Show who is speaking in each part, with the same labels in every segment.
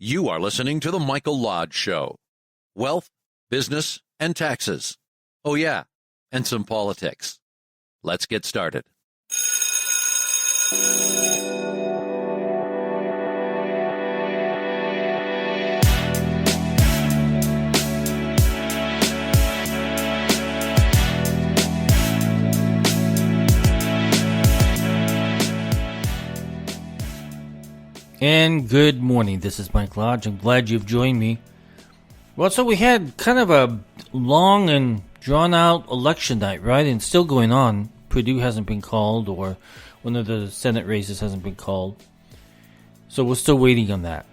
Speaker 1: You are listening to The Michael Lodge Show. Wealth, business, and taxes. Oh yeah, and some politics. Let's get started.
Speaker 2: And good morning. This is Mike Lodge. I'm glad you've joined me. Well, so we had kind of a long and drawn-out election night, right? And still going on. Purdue hasn't been called, or one of the Senate races hasn't been called. So we're still waiting on that.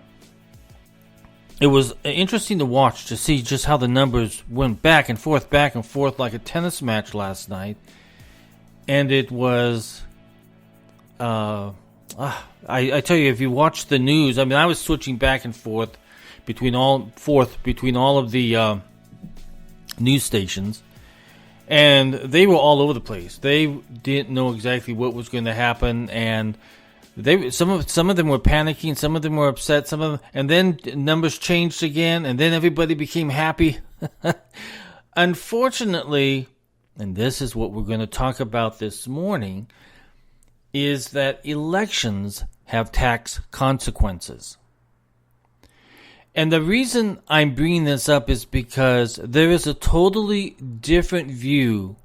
Speaker 2: It was interesting to watch, to see just how the numbers went back and forth like a tennis match last night. And it was... I tell you, if you watch the news, I mean, I was switching back and forth between all of the news stations, and they were all over the place. They didn't know exactly what was going to happen, and some of them were panicking, some of them were upset, and then numbers changed again, and then everybody became happy. Unfortunately, and this is what we're going to talk about this morning, is that elections have tax consequences. And the reason I'm bringing this up is because there is a totally different view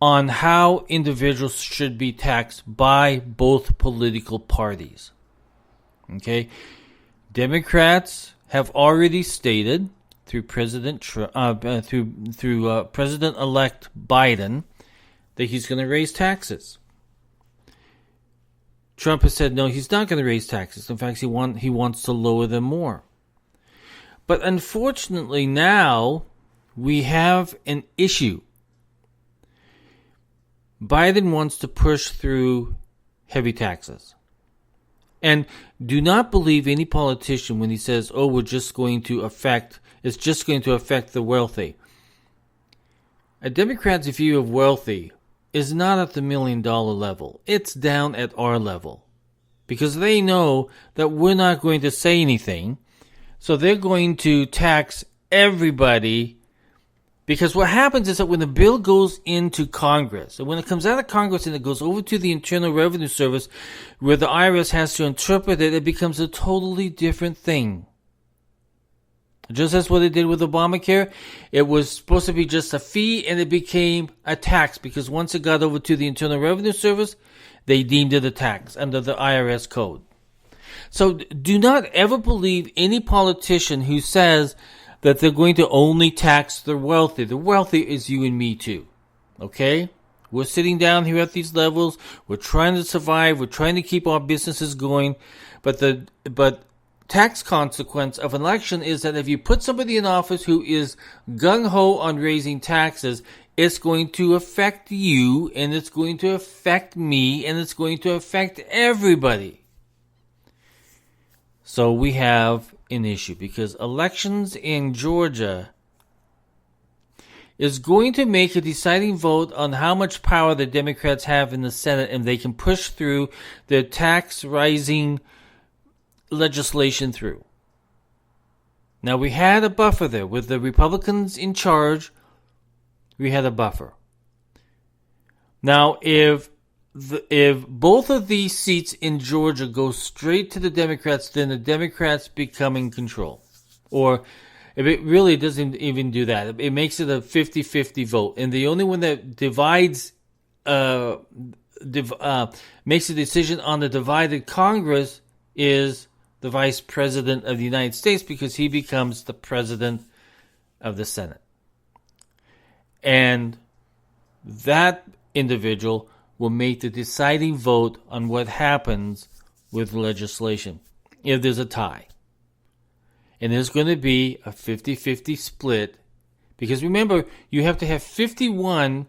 Speaker 2: on how individuals should be taxed by both political parties. Okay? Democrats have already stated through President-elect Biden that he's going to raise taxes. Trump has said no, he's not going to raise taxes. In fact, he wants to lower them more. But unfortunately now we have an issue. Biden wants to push through heavy taxes. And do not believe any politician when he says, oh, it's just going to affect the wealthy. A Democrat's view of wealthy is not at the $1 million level. It's down at our level. Because they know that we're not going to say anything. So they're going to tax everybody. Because what happens is that when the bill goes into Congress, and when it comes out of Congress and it goes over to the Internal Revenue Service, where the IRS has to interpret it, it becomes a totally different thing. Just as what it did with Obamacare, it was supposed to be just a fee and it became a tax because once it got over to the Internal Revenue Service, they deemed it a tax under the IRS code. So do not ever believe any politician who says that they're going to only tax the wealthy. The wealthy is you and me too. Okay? We're sitting down here at these levels. We're trying to survive. We're trying to keep our businesses going. But tax consequence of an election is that if you put somebody in office who is gung-ho on raising taxes, it's going to affect you, and it's going to affect me, and it's going to affect everybody. So we have an issue because elections in Georgia is going to make a deciding vote on how much power the Democrats have in the Senate, and they can push through their tax-rising legislation through. Now we had a buffer there with the Republicans in charge. We had a buffer. Now if both of these seats in Georgia go straight to the Democrats, then the Democrats become in control. Or if it really doesn't even do that, it makes it a 50-50 vote. And the only one that makes a decision on the divided Congress is the Vice President of the United States, because he becomes the President of the Senate. And that individual will make the deciding vote on what happens with legislation if there's a tie. And there's going to be a 50-50 split, because remember, you have to have 51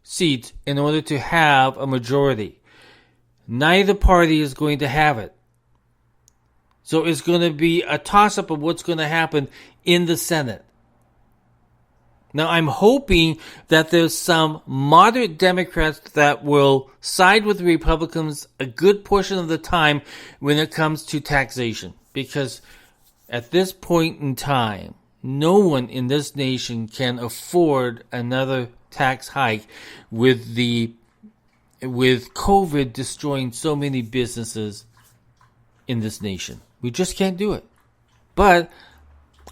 Speaker 2: seats in order to have a majority. Neither party is going to have it. So it's going to be a toss-up of what's going to happen in the Senate. Now, I'm hoping that there's some moderate Democrats that will side with the Republicans a good portion of the time when it comes to taxation. Because at this point in time, no one in this nation can afford another tax hike with COVID destroying so many businesses in this nation. We just can't do it. But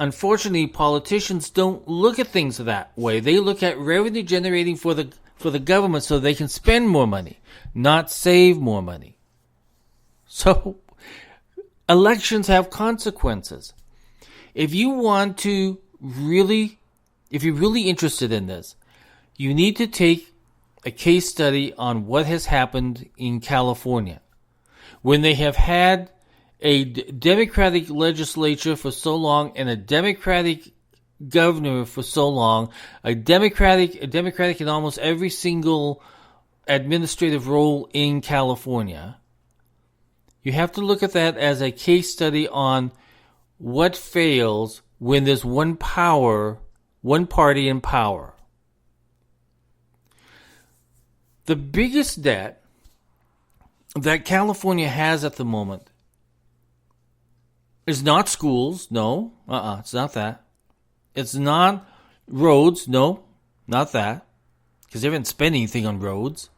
Speaker 2: unfortunately, politicians don't look at things that way. They look at revenue generating for the government so they can spend more money, not save more money. So elections have consequences. If you're really interested in this, you need to take a case study on what has happened in California when they have had a Democratic legislature for so long and a Democratic governor for so long, a Democratic in almost every single administrative role in California. You have to look at that as a case study on what fails when there's one party in power. The biggest debt that California has at the moment is not schools. No, it's not that. It's not roads. No, not that. Because they haven't spent anything on roads.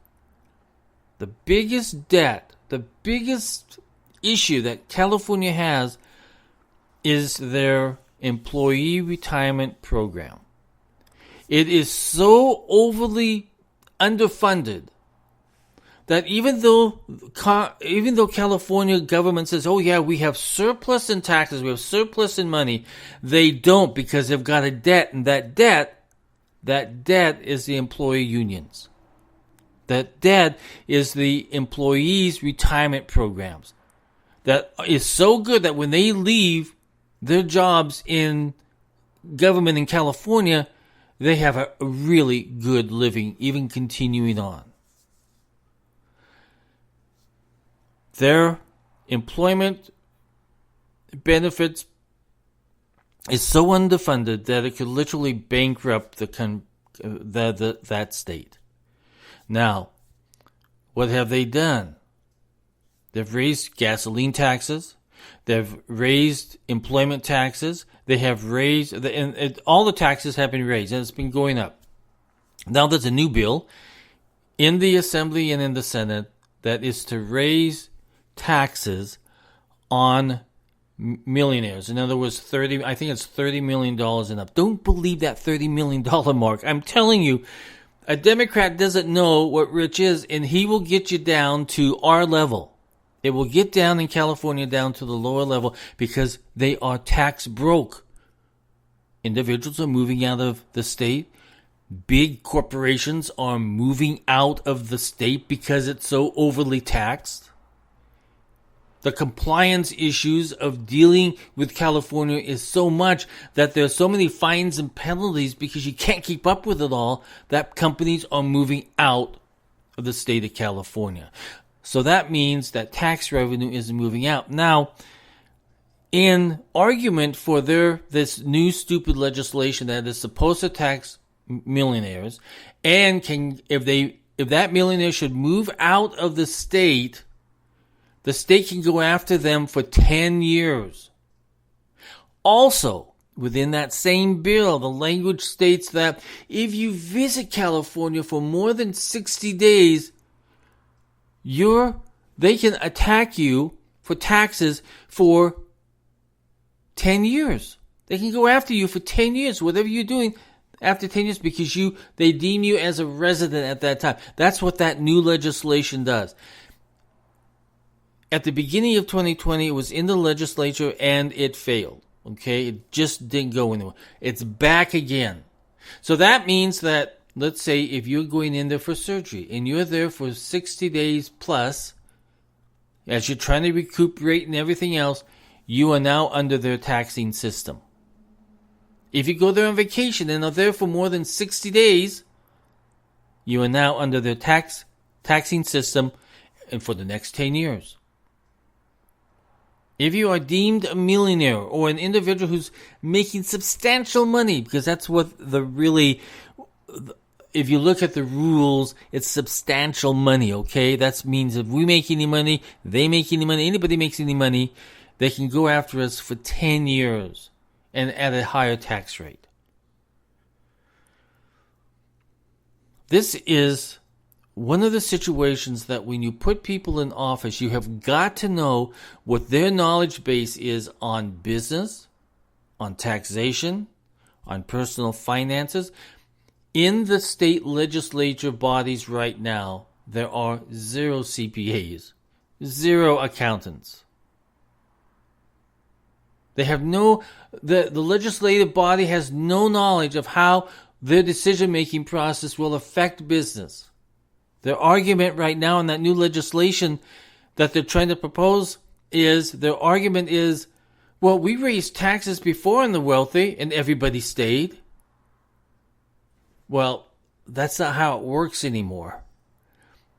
Speaker 2: The biggest debt, the biggest issue that California has is their employee retirement program. It is so overly underfunded that even though California government says, oh yeah, we have surplus in taxes, we have surplus in money, they don't, because they've got a debt, and that debt is the employee unions. That debt is the employees' retirement programs. That is so good that when they leave their jobs in government in California, they have a really good living, even continuing on. Their employment benefits is so underfunded that it could literally bankrupt that state. Now, what have they done? They've raised gasoline taxes. They've raised employment taxes. They have raised, all the taxes have been raised, and it's been going up. Now there's a new bill in the Assembly and in the Senate that is to raise taxes on millionaires. In other words, I think it's $30 million and up. Don't believe that $30 million mark. I'm telling you, a Democrat doesn't know what rich is, and he will get you down to our level. It will get down in California down to the lower level because they are tax broke. Individuals are moving out of the state. Big corporations are moving out of the state because it's so overly taxed. The compliance issues of dealing with California is so much that there are so many fines and penalties because you can't keep up with it all that companies are moving out of the state of California. So that means that tax revenue is moving out. Now, in argument for this new stupid legislation that is supposed to tax millionaires, and if that millionaire should move out of the state can go after them for 10 years. Also, within that same bill, the language states that if you visit California for more than 60 days, they can attack you for taxes for 10 years. They can go after you for 10 years, whatever you're doing after 10 years, because they deem you as a resident at that time. That's what that new legislation does. At the beginning of 2020, it was in the legislature and it failed. Okay? It just didn't go anywhere. It's back again. So that means that, let's say if you're going in there for surgery and you're there for 60 days plus, as you're trying to recuperate and everything else, you are now under their taxing system. If you go there on vacation and are there for more than 60 days, you are now under their taxing system and for the next 10 years. If you are deemed a millionaire or an individual who's making substantial money, because that's what if you look at the rules, it's substantial money, okay? That means if we make any money, they make any money, anybody makes any money, they can go after us for 10 years and at a higher tax rate. This is one of the situations that when you put people in office, you have got to know what their knowledge base is on business, on taxation, on personal finances. In the state legislature bodies right now, there are 0 CPAs, 0 accountants. They have the legislative body has no knowledge of how their decision-making process will affect business. Their argument right now in that new legislation that they're trying to propose their argument is, well, we raised taxes before on the wealthy and everybody stayed. Well, that's not how it works anymore.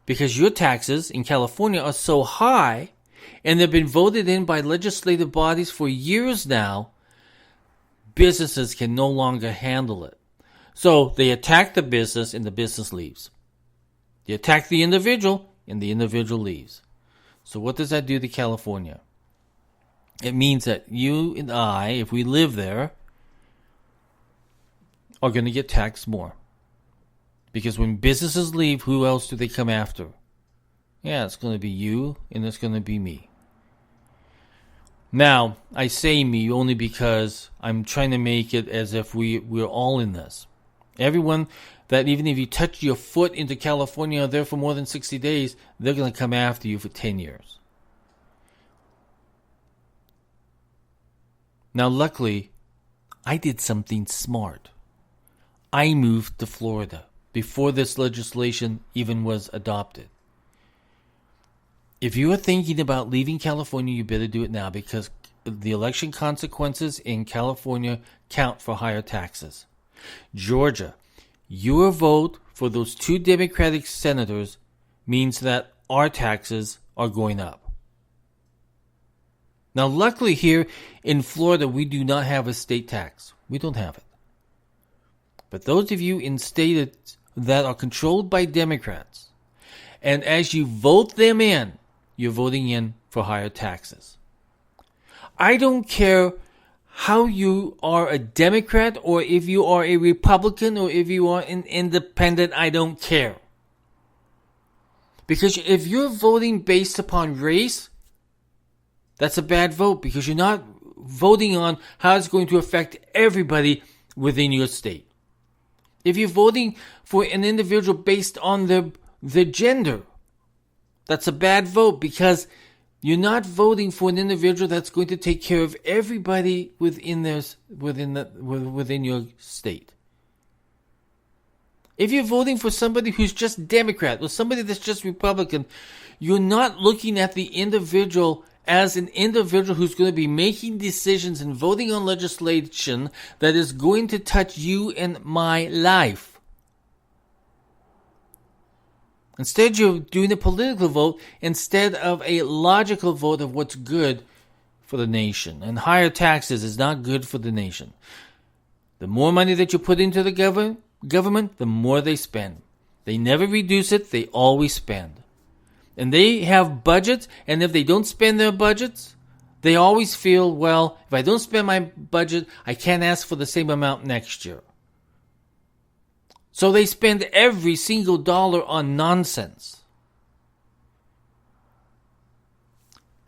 Speaker 2: Because your taxes in California are so high and they've been voted in by legislative bodies for years now, businesses can no longer handle it. So they attack the business and the business leaves. They attack the individual and the individual leaves. So what does that do to California? It means that you and I, if we live there, are going to get taxed more. Because when businesses leave, who else do they come after? Yeah, it's going to be you and it's going to be me. Now, I say me only because I'm trying to make it as if we're all in this. Everyone that even if you touch your foot into California there for more than 60 days, they're going to come after you for 10 years. Now, luckily, I did something smart. I moved to Florida before this legislation even was adopted. If you are thinking about leaving California, you better do it now because the election consequences in California count for higher taxes. Georgia, your vote for those 2 Democratic senators means that our taxes are going up. Now, luckily here in Florida, we do not have a state tax. We don't have it. But those of you in states that are controlled by Democrats, and as you vote them in, you're voting in for higher taxes. I don't care how you are a Democrat or if you are a Republican or if you are an independent, I don't care. Because if you're voting based upon race, that's a bad vote because you're not voting on how it's going to affect everybody within your state. If you're voting for an individual based on their gender, that's a bad vote because you're not voting for an individual that's going to take care of everybody within your state. If you're voting for somebody who's just Democrat or somebody that's just Republican, you're not looking at the individual as an individual who's going to be making decisions and voting on legislation that is going to touch you and my life. Instead, you're doing a political vote instead of a logical vote of what's good for the nation. And higher taxes is not good for the nation. The more money that you put into the government, the more they spend. They never reduce it, they always spend. And they have budgets, and if they don't spend their budgets, they always feel, well, if I don't spend my budget, I can't ask for the same amount next year. So they spend every single dollar on nonsense.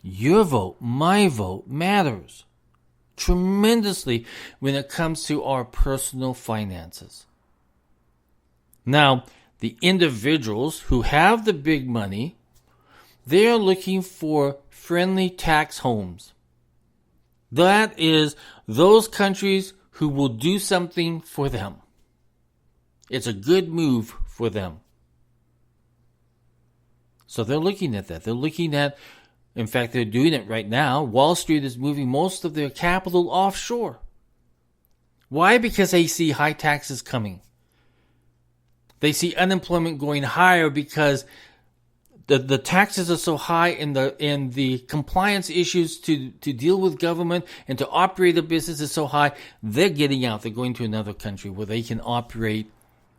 Speaker 2: Your vote, my vote, matters tremendously when it comes to our personal finances. Now, the individuals who have the big money, they are looking for friendly tax homes. That is, those countries who will do something for them. It's a good move for them. So they're looking at that. They're looking at, in fact, they're doing it right now. Wall Street is moving most of their capital offshore. Why? Because they see high taxes coming. They see unemployment going higher because the taxes are so high, and the compliance issues to deal with government and to operate a business is so high, they're getting out. They're going to another country where they can operate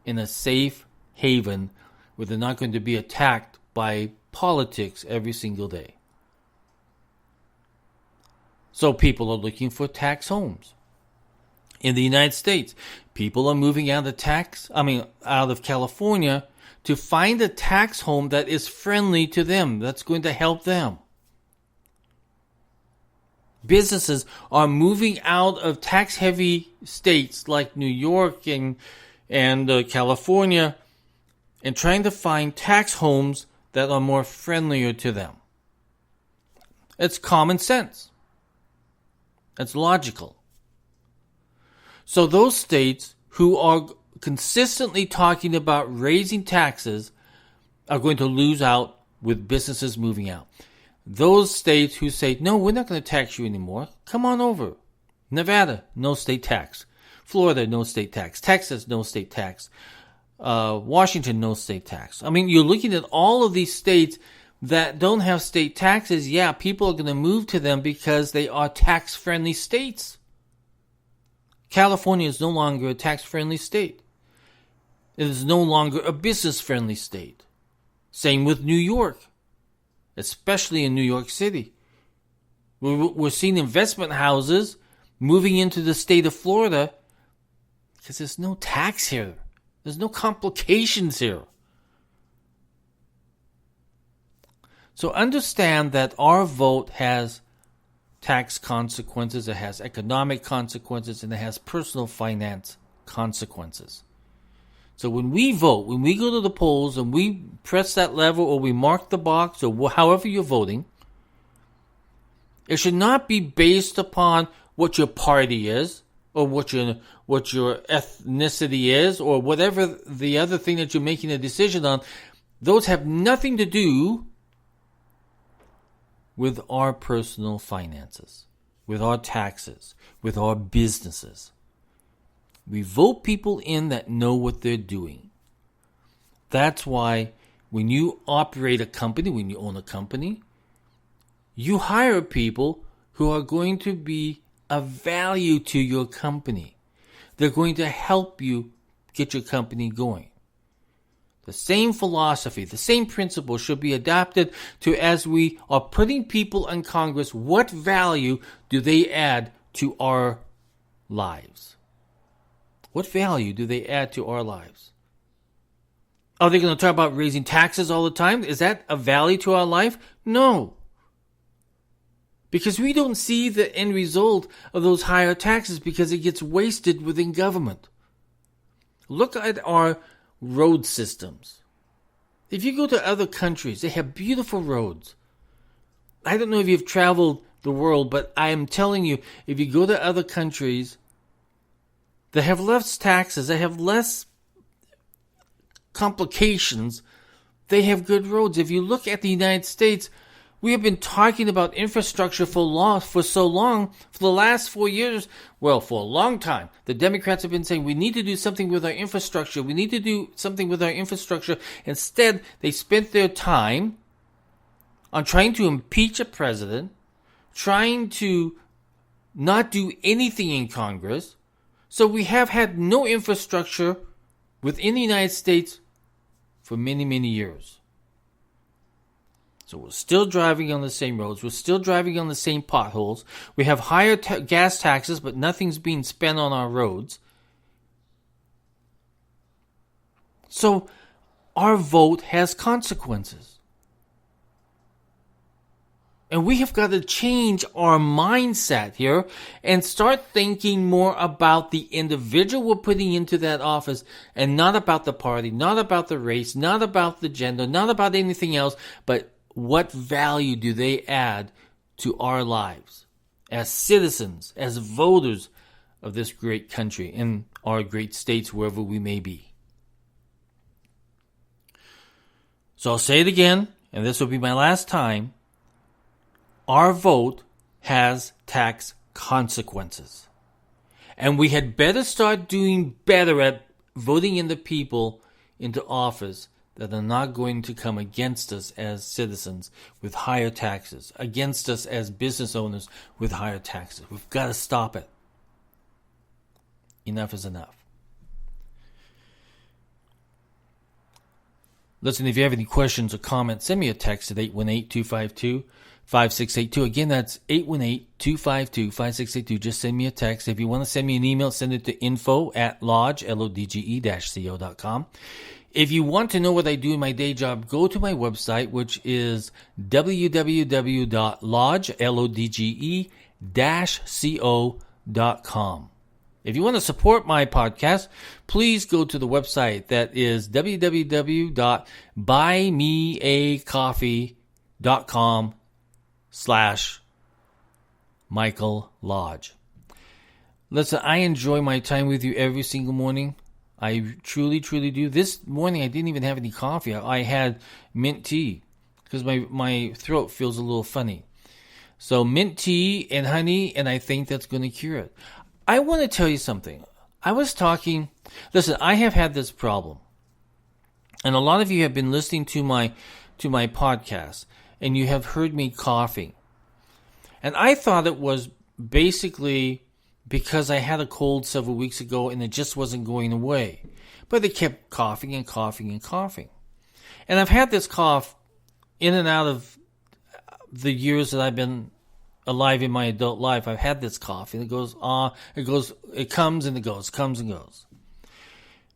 Speaker 2: in a safe haven, where they're not going to be attacked by politics every single day. So people are looking for tax homes. In the United States, people are moving out of California to find a tax home that is friendly to them, that's going to help them. Businesses are moving out of tax-heavy states like New York and California and trying to find tax homes that are more friendlier to them. It's common sense. It's logical. So those states who are consistently talking about raising taxes are going to lose out with businesses moving out. Those states who say, no, we're not going to tax you anymore, come on over. Nevada, no state tax. Florida, no state tax. Texas, no state tax. Washington, no state tax. I mean, you're looking at all of these states that don't have state taxes. Yeah, people are going to move to them because they are tax-friendly states. California is no longer a tax-friendly state. It is no longer a business-friendly state. Same with New York, especially in New York City. We're seeing investment houses moving into the state of Florida because there's no tax here. There's no complications here. So understand that our vote has tax consequences, it has economic consequences, and it has personal finance consequences. So when we vote, when we go to the polls and we press that lever or we mark the box or however you're voting, it should not be based upon what your party is or what your ethnicity is or whatever the other thing that you're making a decision on. Those have nothing to do with our personal finances, with our taxes, with our businesses. We vote people in that know what they're doing. That's why when you operate a company, when you own a company, you hire people who are going to be of value to your company. They're going to help you get your company going. The same philosophy, the same principle should be adapted to as we are putting people in Congress. What value do they add to our lives? What value do they add to our lives? Are they going to talk about raising taxes all the time? Is that a value to our life? No. Because we don't see the end result of those higher taxes because it gets wasted within government. Look at our road systems. If you go to other countries, they have beautiful roads. I don't know if you've traveled the world, but I am telling you, if you go to other countries, they have less taxes, they have less complications, they have good roads. If you look at the United States, we have been talking about infrastructure for so long, for the last 4 years, well, for a long time. The Democrats have been saying we need to do something with our infrastructure. We need to do something with our infrastructure. Instead, they spent their time on trying to impeach a president, trying to not do anything in Congress. So we have had no infrastructure within the United States for many, many years. So we're still driving on the same roads. We're still driving on the same potholes. We have higher gas taxes, but nothing's being spent on our roads. So our vote has consequences. And we have got to change our mindset here and start thinking more about the individual we're putting into that office and not about the party, not about the race, not about the gender, not about anything else, but what value do they add to our lives as citizens, as voters of this great country in our great states, wherever we may be? So I'll say it again, and this will be my last time. Our vote has tax consequences. And we had better start doing better at voting in the people into office that are not going to come against us as citizens with higher taxes, against us as business owners with higher taxes. We've got to stop it. Enough is enough. Listen, if you have any questions or comments, send me a text at 818-252-5682. Again, that's 818-252-5682. Just send me a text. If you want to send me an email, send it to info@lodge, LODGE-CO.com. If you want to know what I do in my day job, go to my website, which is www.lodge, LODGE-CO.com. If you want to support my podcast, please go to the website that is www.buymeacoffee.com/Michael Lodge. Listen, I enjoy my time with you every single morning. I truly, truly do. This morning, I didn't even have any coffee. I had mint tea because my throat feels a little funny. So mint tea and honey, and I think that's going to cure it. I want to tell you something. Listen, I have had this problem. And a lot of you have been listening to my podcast, and you have heard me coughing. And I thought it was basically because I had a cold several weeks ago and it just wasn't going away. But it kept coughing and coughing and coughing. And I've had this cough in and out of the years that I've been alive in my adult life. I've had this cough, and it comes and it goes, comes and goes.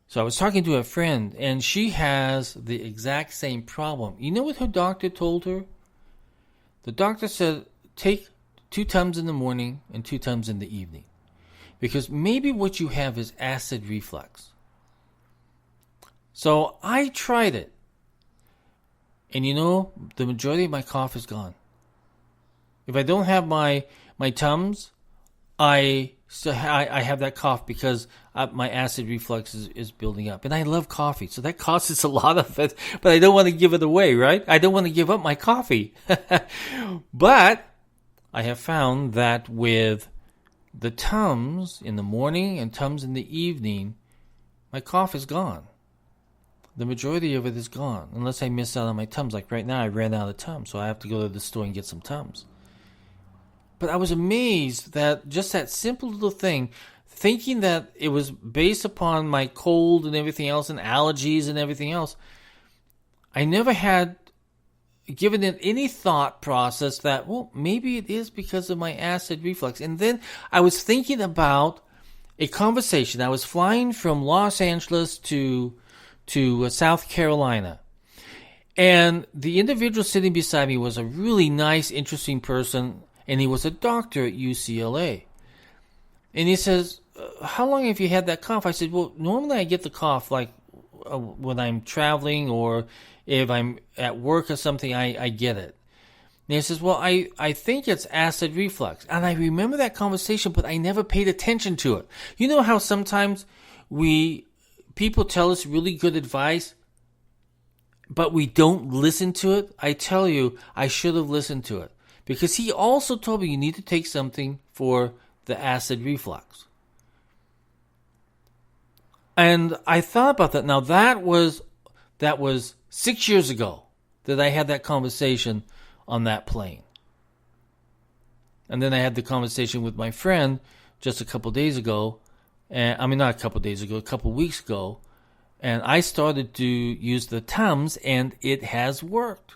Speaker 2: So I was talking to a friend, and she has the exact same problem. You know what her doctor told her? The doctor said, take 2 Tums in the morning and 2 Tums in the evening. Because maybe what you have is acid reflux. So I tried it. And you know, the majority of my cough is gone. If I don't have my Tums, I have that cough because my acid reflux is building up. And I love coffee, so that causes a lot of it. But I don't want to give it away, right? I don't want to give up my coffee. But I have found that with the Tums in the morning and Tums in the evening, my cough is gone. The majority of it is gone, unless I miss out on my Tums. Like right now, I ran out of Tums, so I have to go to the store and get some Tums. But I was amazed that just that simple little thing, thinking that it was based upon my cold and everything else and allergies and everything else, I never had given it any thought process that, well, maybe it is because of my acid reflux. And then I was thinking about a conversation. I was flying from Los Angeles to South Carolina. And the individual sitting beside me was a really nice, interesting person. And he was a doctor at UCLA. And he says, how long have you had that cough? I said, well, normally I get the cough like when I'm traveling or if I'm at work or something, I get it. And he says, well, I think it's acid reflux. And I remember that conversation, but I never paid attention to it. You know how sometimes people tell us really good advice, but we don't listen to it? I tell you, I should have listened to it. Because he also told me you need to take something for the acid reflux. And I thought about that. Now that was 6 years ago that I had that conversation on that plane. And then I had the conversation with my friend just a couple days ago. Not a couple days ago, a couple weeks ago. And I started to use the Tums, and it has worked.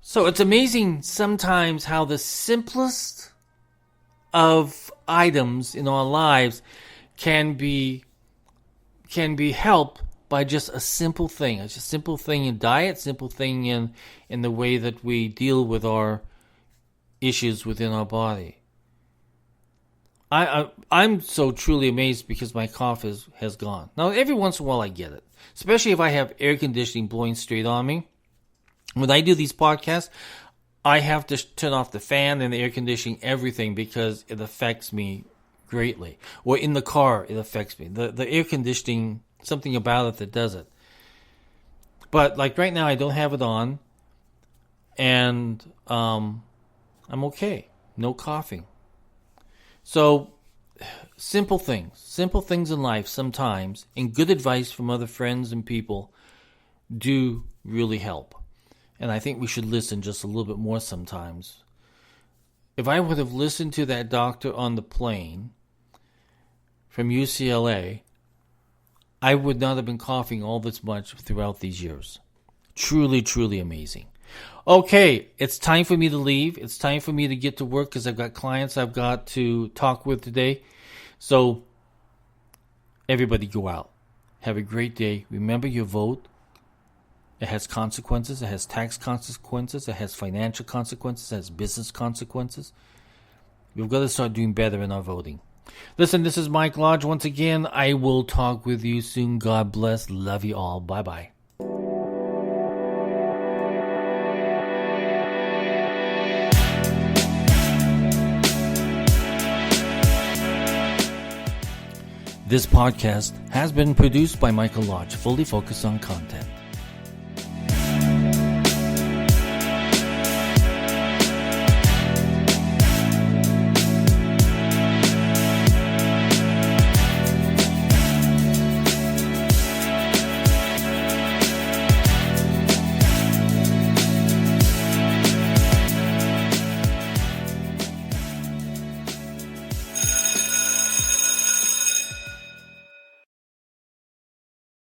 Speaker 2: So it's amazing sometimes how the simplest of items in our lives can be helped by just a simple thing. It's a simple thing in diet, simple thing in the way that we deal with our issues within our body. I'm so truly amazed because my cough has gone. Now every once in a while I get it, especially if I have air conditioning blowing straight on me. When I do these podcasts, I have to turn off the fan and the air conditioning, everything, because it affects me greatly. Or in the car, it affects me. The air conditioning, something about it that does it. But like right now, I don't have it on, and I'm okay. No coughing. So simple things in life sometimes, and good advice from other friends and people do really help. And I think we should listen just a little bit more sometimes. If I would have listened to that doctor on the plane from UCLA, I would not have been coughing all this much throughout these years. Truly, truly amazing. Okay, it's time for me to leave. It's time for me to get to work because I've got clients I've got to talk with today. So, everybody go out. Have a great day. Remember your vote. It has consequences. It has tax consequences. It has financial consequences. It has business consequences. We've got to start doing better in our voting. Listen, this is Mike Lodge. Once again, I will talk with you soon. God bless. Love you all. Bye-bye. This podcast has been produced by Michael Lodge, fully focused on content.